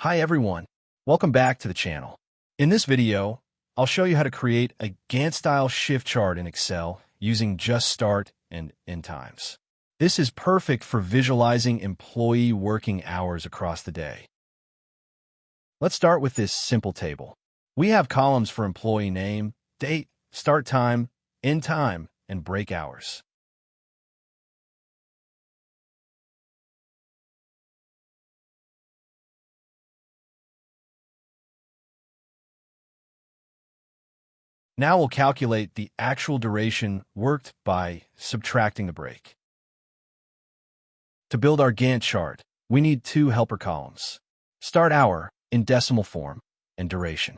Hi everyone, welcome back to the channel. In this video, I'll show you how to create a Gantt-style shift chart in Excel using just start and end times. This is perfect for visualizing employee working hours across the day. Let's start with this simple table. We have columns for employee name, date, start time, end time, and break hours. Now we'll calculate the actual duration worked by subtracting the break. To build our Gantt chart, we need two helper columns: start hour in decimal form and duration.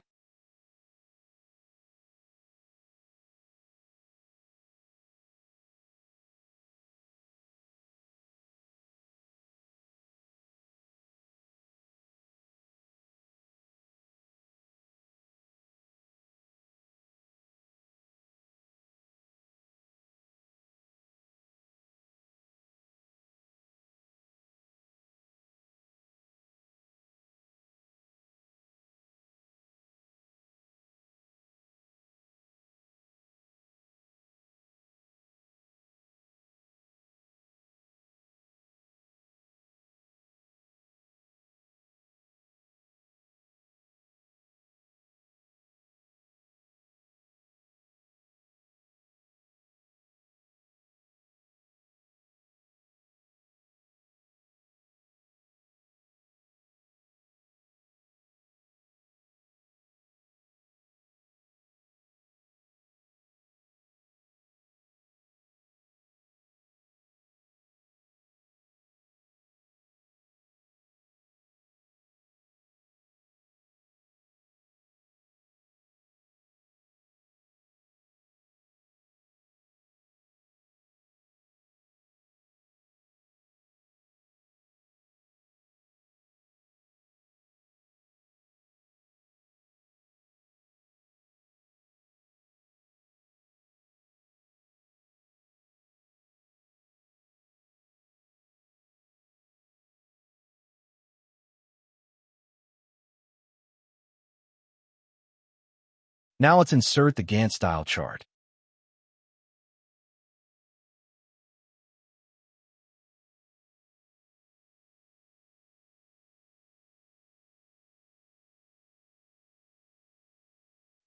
Now let's insert the Gantt-style chart.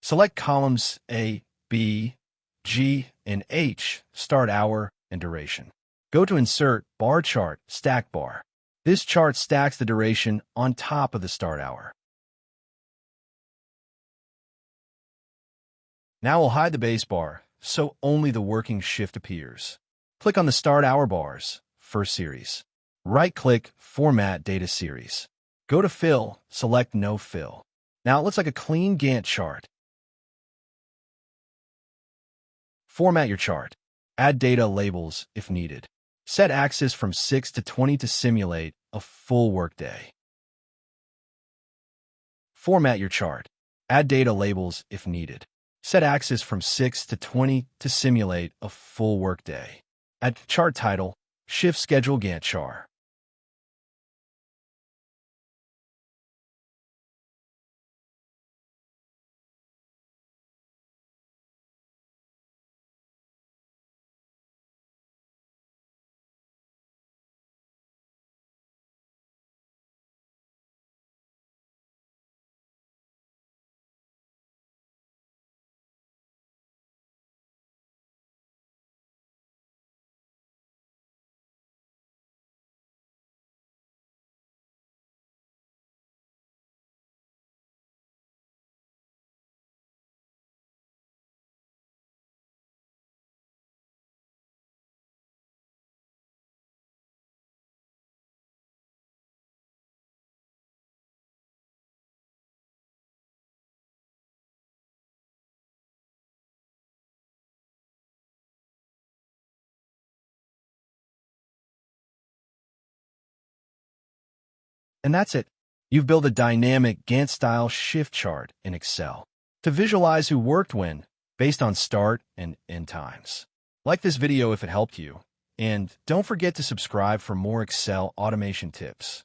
Select columns A, B, G, and H, start hour and duration. Go to Insert, Bar Chart, Stack Bar. This chart stacks the duration on top of the start hour. Now we'll hide the base bar, so only the working shift appears. Click on the Start Hour bars, First Series. Right-click, Format Data Series. Go to Fill, select No Fill. Now it looks like a clean Gantt chart. Format your chart. Add data labels if needed. Set axis from 6 to 20 to simulate a full workday. Format your chart. Add data labels if needed. Set axis from 6 to 20 to simulate a full workday. Add chart title, Shift Schedule Gantt chart. And that's it. You've built a dynamic Gantt-style shift chart in Excel to visualize who worked when, based on start and end times. Like this video if it helped you, and don't forget to subscribe for more Excel automation tips.